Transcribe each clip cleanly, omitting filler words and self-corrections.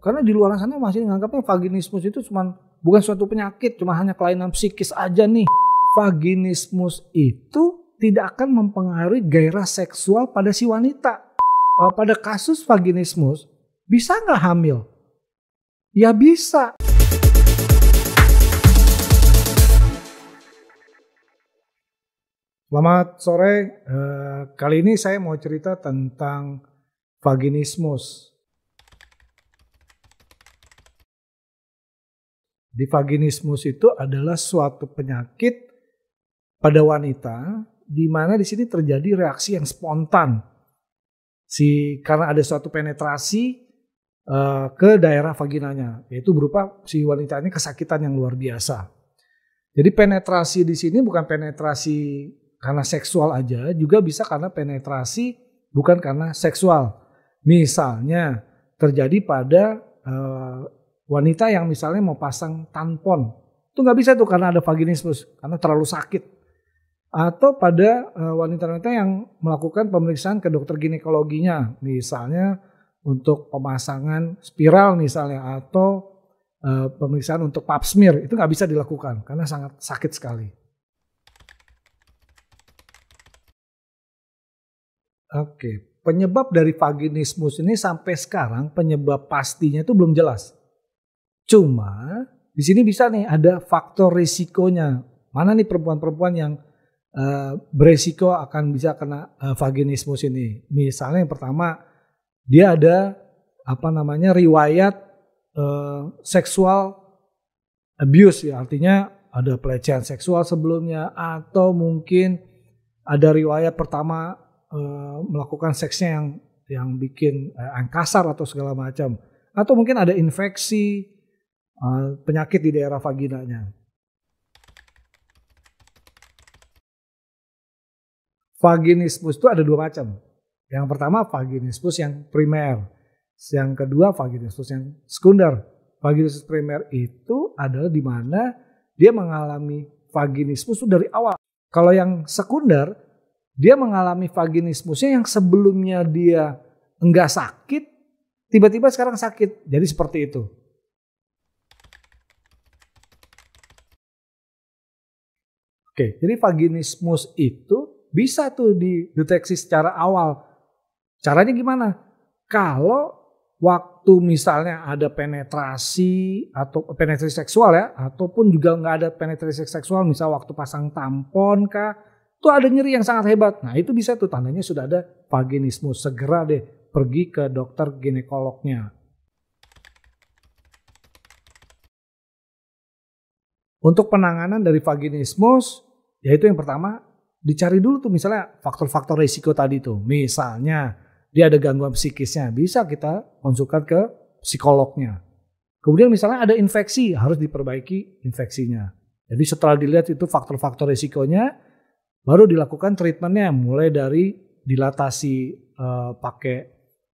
Karena di luar sana masih menganggapnya vaginismus itu bukan suatu penyakit, cuma hanya kelainan psikis aja nih. Vaginismus itu tidak akan mempengaruhi gairah seksual pada si wanita. Pada kasus vaginismus, bisa nggak hamil? Ya bisa. Selamat sore, kali ini saya mau cerita tentang vaginismus. Di vaginismus itu adalah suatu penyakit pada wanita di mana di sini terjadi reaksi yang spontan. Karena ada suatu penetrasi ke daerah vaginanya, yaitu berupa si wanita ini kesakitan yang luar biasa. Jadi penetrasi di sini bukan penetrasi karena seksual aja, juga bisa karena penetrasi bukan karena seksual. Misalnya terjadi pada wanita yang misalnya mau pasang tampon, itu nggak bisa tuh karena ada vaginismus, karena terlalu sakit. Atau pada wanita-wanita yang melakukan pemeriksaan ke dokter ginekologinya, misalnya untuk pemasangan spiral misalnya, atau pemeriksaan untuk pap smear, itu nggak bisa dilakukan karena sangat sakit sekali. Oke, penyebab dari vaginismus ini sampai sekarang penyebab pastinya itu belum jelas. Cuma di sini bisa nih ada faktor risikonya. Mana nih perempuan-perempuan yang beresiko akan bisa kena vaginismus ini? Misalnya yang pertama, dia ada riwayat seksual abuse, ya, artinya ada pelecehan seksual sebelumnya, atau mungkin ada riwayat pertama melakukan seksnya yang bikin kasar atau segala macam, atau mungkin ada infeksi penyakit di daerah vaginanya. Vaginismus itu ada dua macam. Yang pertama vaginismus yang primer, yang kedua vaginismus yang sekunder. Vaginismus primer itu adalah di mana dia mengalami vaginismus dari awal. Kalau yang sekunder, dia mengalami vaginismusnya yang sebelumnya dia enggak sakit, tiba-tiba sekarang sakit. Jadi seperti itu. Oke, jadi vaginismus itu bisa tuh dideteksi secara awal. Caranya gimana? Kalau waktu misalnya ada penetrasi atau penetrasi seksual ya, ataupun juga nggak ada penetrasi seksual, misal waktu pasang tampon kah, tuh ada nyeri yang sangat hebat. Nah itu bisa tuh tandanya sudah ada vaginismus. Segera deh pergi ke dokter ginekolognya. Untuk penanganan dari vaginismus, yaitu yang pertama dicari dulu tuh misalnya faktor-faktor risiko tadi tuh. Misalnya dia ada gangguan psikisnya, bisa kita konsulkan ke psikolognya. Kemudian misalnya ada infeksi, harus diperbaiki infeksinya. Jadi setelah dilihat itu faktor-faktor risikonya, baru dilakukan treatmentnya, mulai dari dilatasi pakai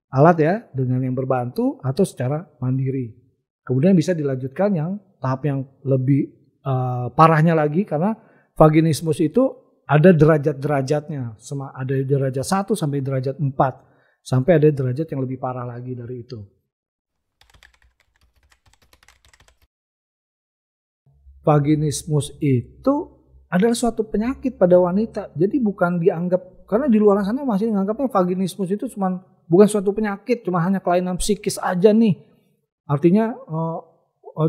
alat ya dengan yang berbantu atau secara mandiri. Kemudian bisa dilanjutkan yang tahap yang lebih parahnya lagi, karena vaginismus itu ada derajat-derajatnya. Ada derajat 1 sampai derajat 4. Sampai ada derajat yang lebih parah lagi dari itu. Vaginismus itu adalah suatu penyakit pada wanita. Jadi bukan dianggap, karena di luar sana masih menganggapnya vaginismus itu bukan suatu penyakit, cuma hanya kelainan psikis aja nih. Artinya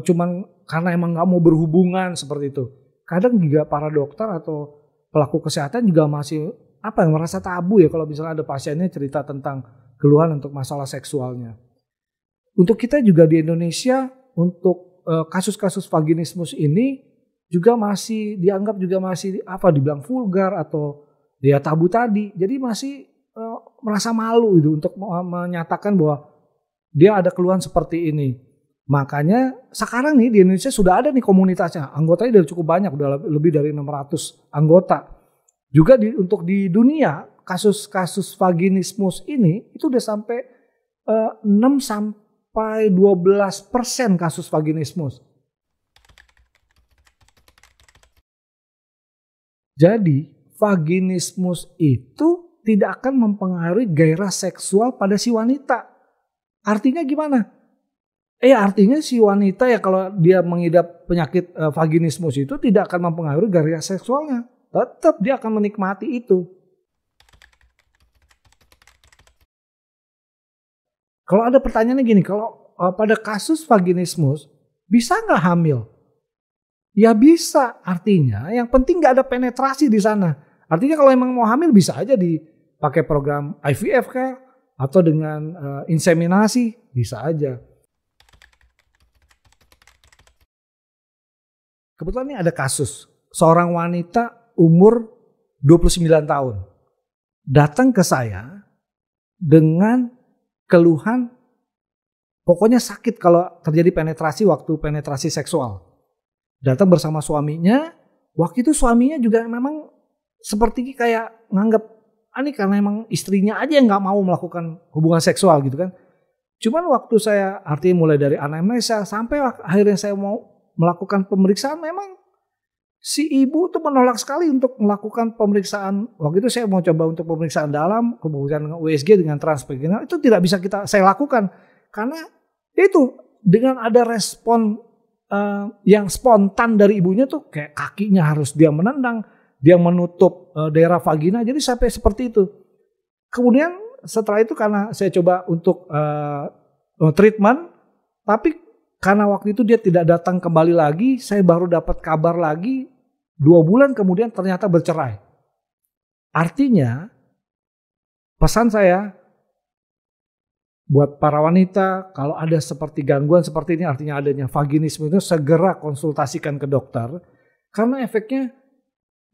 cuman karena emang gak mau berhubungan seperti itu. Kadang juga para dokter atau pelaku kesehatan juga masih merasa tabu ya kalau misalnya ada pasiennya cerita tentang keluhan untuk masalah seksualnya. Untuk kita juga di Indonesia, untuk kasus-kasus vaginismus ini juga masih dianggap dibilang vulgar atau ya tabu tadi. Jadi masih merasa malu gitu untuk menyatakan bahwa dia ada keluhan seperti ini. Makanya sekarang nih di Indonesia sudah ada nih komunitasnya, anggotanya udah cukup banyak, udah lebih dari 600 anggota. Juga untuk di dunia kasus-kasus vaginismus ini itu udah sampai 6 sampai 12% kasus vaginismus. Jadi vaginismus itu tidak akan mempengaruhi gairah seksual pada si wanita. Artinya gimana? Artinya si wanita ya kalau dia mengidap penyakit vaginismus itu tidak akan mempengaruhi gairah seksualnya. Tetap dia akan menikmati itu. Kalau ada pertanyaannya gini, kalau pada kasus vaginismus bisa nggak hamil? Ya bisa, artinya yang penting nggak ada penetrasi di sana. Artinya kalau emang mau hamil bisa aja dipakai program IVF kah? Atau dengan inseminasi, bisa aja. Kebetulan ini ada kasus, seorang wanita umur 29 tahun datang ke saya dengan keluhan pokoknya sakit kalau terjadi penetrasi waktu penetrasi seksual. Datang bersama suaminya, waktu itu suaminya juga memang seperti kayak nganggap ini karena emang istrinya aja yang gak mau melakukan hubungan seksual gitu kan. Cuman waktu saya artinya mulai dari anamnesa sampai akhirnya saya mau melakukan pemeriksaan, memang si ibu tuh menolak sekali untuk melakukan pemeriksaan. Waktu itu saya mau coba untuk pemeriksaan dalam, kemudian dengan USG dengan transvaginal, itu tidak bisa saya lakukan. Karena itu dengan ada respon yang spontan dari ibunya tuh kayak kakinya harus dia menendang, dia menutup daerah vagina, jadi sampai seperti itu. Kemudian setelah itu karena saya coba untuk treatment, tapi karena waktu itu dia tidak datang kembali lagi, saya baru dapat kabar lagi 2 bulan kemudian ternyata bercerai. Artinya pesan saya buat para wanita, kalau ada seperti gangguan seperti ini, artinya adanya vaginisme itu segera konsultasikan ke dokter. Karena efeknya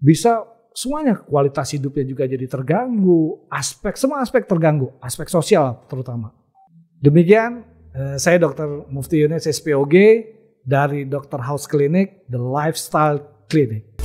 bisa semuanya, kualitas hidupnya juga jadi terganggu, semua aspek terganggu, aspek sosial terutama. Demikian saya Dr. Mufti Yunus SPOG dari Dr. House Clinic, The Lifestyle Clinic.